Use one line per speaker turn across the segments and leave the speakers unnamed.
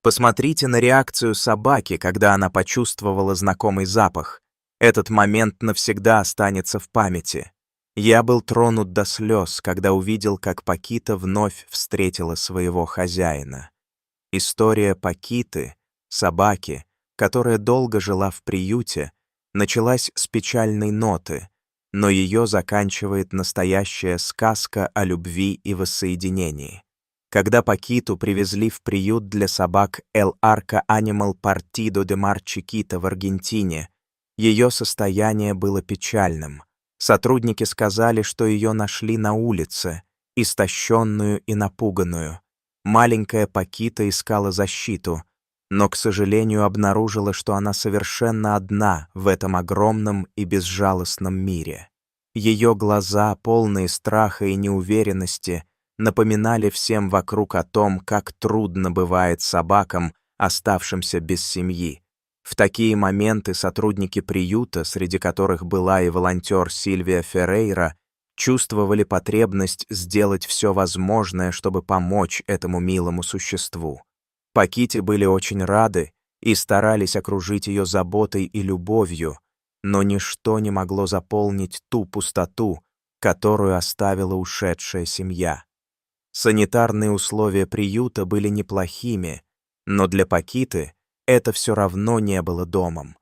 Посмотрите на реакцию собаки, когда она почувствовала знакомый запах. Этот момент навсегда останется в памяти. Я был тронут до слез, когда увидел, как Пакита вновь встретила своего хозяина. История Пакиты, собаки, которая долго жила в приюте, началась с печальной ноты, но ее заканчивает настоящая сказка о любви и воссоединении. Когда Пакиту привезли в приют для собак El Arca Animal Partido de Mar Chiquita в Аргентине, ее состояние было печальным. Сотрудники сказали, что ее нашли на улице, истощенную и напуганную. Маленькая Пакита искала защиту, но, к сожалению, обнаружила, что она совершенно одна в этом огромном и безжалостном мире. Ее глаза, полные страха и неуверенности, напоминали всем вокруг о том, как трудно бывает собакам, оставшимся без семьи. В такие моменты сотрудники приюта, среди которых была и волонтер Сильвия Феррейра, чувствовали потребность сделать все возможное, чтобы помочь этому милому существу. Паките были очень рады и старались окружить ее заботой и любовью, но ничто не могло заполнить ту пустоту, которую оставила ушедшая семья. Санитарные условия приюта были неплохими, но для Пакиты это все равно не было домом.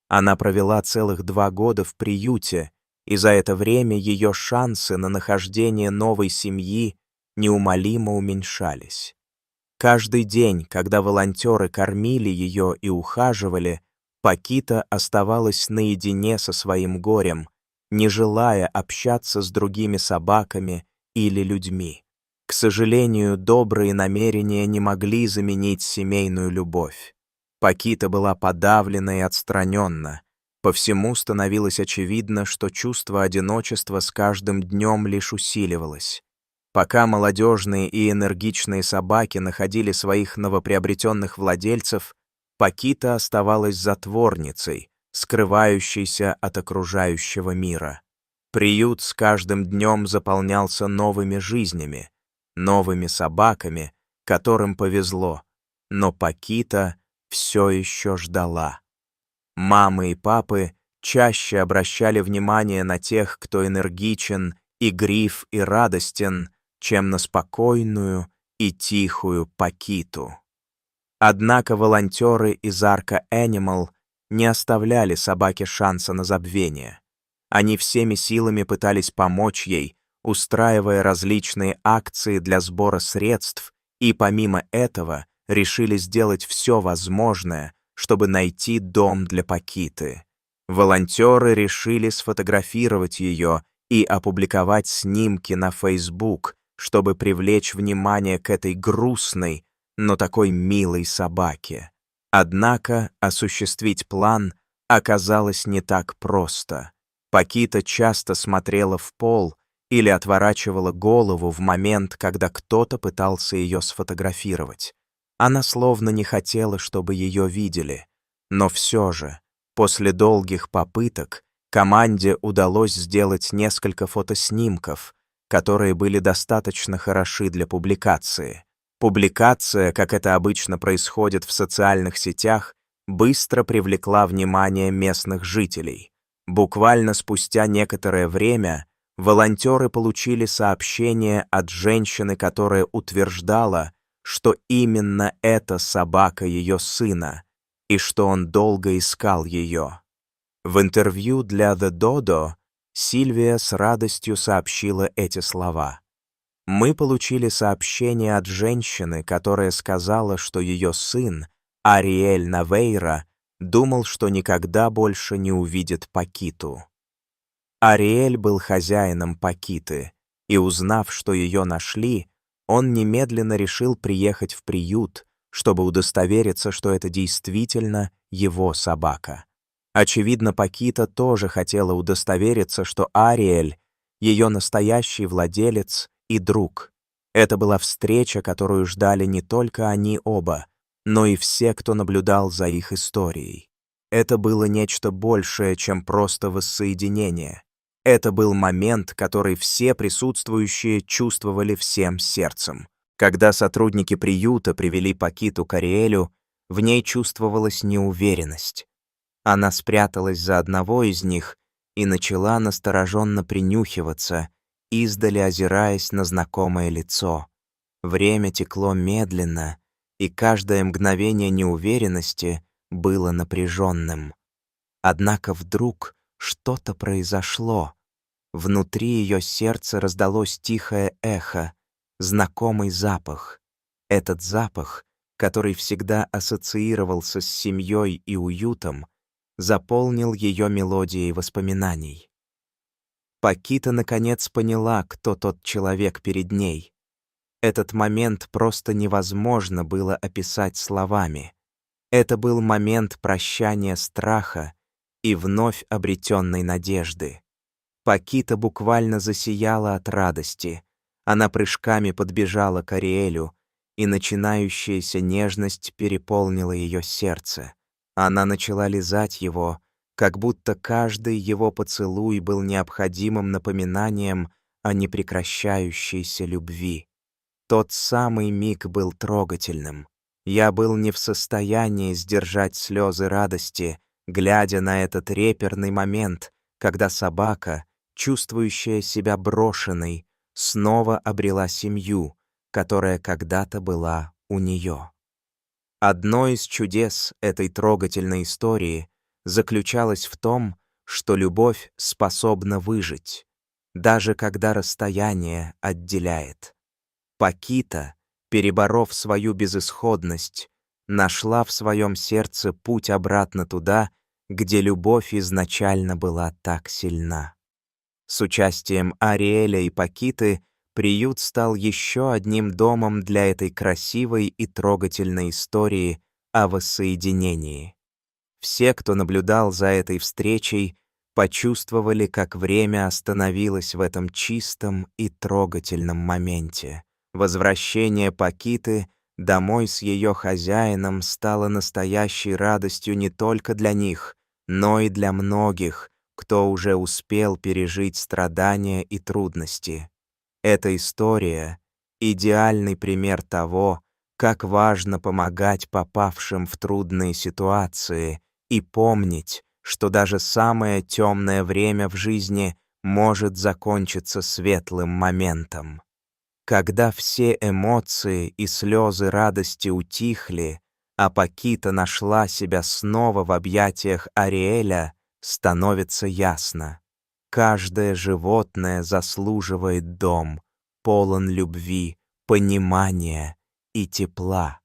Она провела целых 2 года в приюте, и за это время ее шансы на нахождение новой семьи неумолимо уменьшались. Каждый день, когда волонтеры кормили ее и ухаживали, Пакита оставалась наедине со своим горем, не желая общаться с другими собаками или людьми. К сожалению, добрые намерения не могли заменить семейную любовь. Пакита была подавлена и отстраненна. По всему становилось очевидно, что чувство одиночества с каждым днем лишь усиливалось. Пока молодежные и энергичные собаки находили своих новоприобретенных владельцев, Пакита оставалась затворницей, скрывающейся от окружающего мира. Приют с каждым днем заполнялся новыми жизнями, новыми собаками, которым повезло, но Пакита все еще ждала. Мамы и папы чаще обращали внимание на тех, кто энергичен, игрив и радостен, чем на спокойную и тихую Пакиту. Однако волонтеры из Arca Animal не оставляли собаке шанса на забвение. Они всеми силами пытались помочь ей, устраивая различные акции для сбора средств, и помимо этого решили сделать все возможное, чтобы найти дом для Пакиты. Волонтеры решили сфотографировать ее и опубликовать снимки на Facebook, чтобы привлечь внимание к этой грустной, но такой милой собаке. Однако осуществить план оказалось не так просто. Пакита часто смотрела в пол или отворачивала голову в момент, когда кто-то пытался ее сфотографировать. Она словно не хотела, чтобы ее видели. Но все же, после долгих попыток, команде удалось сделать несколько фотоснимков, которые были достаточно хороши для публикации. Публикация, как это обычно происходит в социальных сетях, быстро привлекла внимание местных жителей. Буквально спустя некоторое время волонтеры получили сообщение от женщины, которая утверждала, что именно эта собака ее сына, и что он долго искал ее. В интервью для The Dodo Сильвия с радостью сообщила эти слова. «Мы получили сообщение от женщины, которая сказала, что ее сын, Ариэль Навейра, думал, что никогда больше не увидит Пакиту». Ариэль был хозяином Пакиты, и, узнав, что ее нашли, он немедленно решил приехать в приют, чтобы удостовериться, что это действительно его собака. Очевидно, Пакита тоже хотела удостовериться, что Ариэль — ее настоящий владелец и друг. Это была встреча, которую ждали не только они оба, но и все, кто наблюдал за их историей. Это было нечто большее, чем просто воссоединение. Это был момент, который все присутствующие чувствовали всем сердцем. Когда сотрудники приюта привели Пакиту к Ариэлю, в ней чувствовалась неуверенность. Она спряталась за одного из них и начала настороженно принюхиваться, издали озираясь на знакомое лицо. Время текло медленно, и каждое мгновение неуверенности было напряженным. Однако вдруг что-то произошло. Внутри ее сердца раздалось тихое эхо, знакомый запах. Этот запах, который всегда ассоциировался с семьей и уютом, заполнил ее мелодией воспоминаний. Пакита наконец поняла, кто тот человек перед ней. Этот момент просто невозможно было описать словами. Это был момент прощания страха и вновь обретенной надежды. Пакита буквально засияла от радости. Она прыжками подбежала к Ариэлю, и начинающаяся нежность переполнила ее сердце. Она начала лизать его, как будто каждый его поцелуй был необходимым напоминанием о непрекращающейся любви. Тот самый миг был трогательным. Я был не в состоянии сдержать слезы радости, глядя на этот реперный момент, когда собака, чувствующая себя брошенной, снова обрела семью, которая когда-то была у нее. Одно из чудес этой трогательной истории заключалось в том, что любовь способна выжить, даже когда расстояние отделяет. Пакита, переборов свою безысходность, нашла в своем сердце путь обратно туда, где любовь изначально была так сильна. С участием Ариэля и Пакиты приют стал еще одним домом для этой красивой и трогательной истории о воссоединении. Все, кто наблюдал за этой встречей, почувствовали, как время остановилось в этом чистом и трогательном моменте. Возвращение Пакиты домой с ее хозяином стало настоящей радостью не только для них, но и для многих, кто уже успел пережить страдания и трудности. Эта история — идеальный пример того, как важно помогать попавшим в трудные ситуации и помнить, что даже самое темное время в жизни может закончиться светлым моментом. Когда все эмоции и слезы радости утихли, а Пакита нашла себя снова в объятиях Ариэля, становится ясно. Каждое животное заслуживает дом, полон любви, понимания и тепла.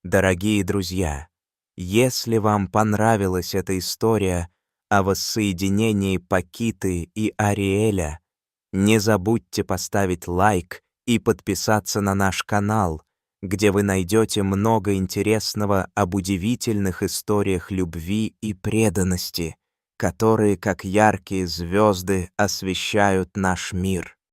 Дорогие друзья, если вам понравилась эта история о воссоединении Пакиты и Ариэля, не забудьте поставить лайк и подписаться на наш канал, где вы найдете много интересного об удивительных историях любви и преданности, которые, как яркие звезды, освещают наш мир.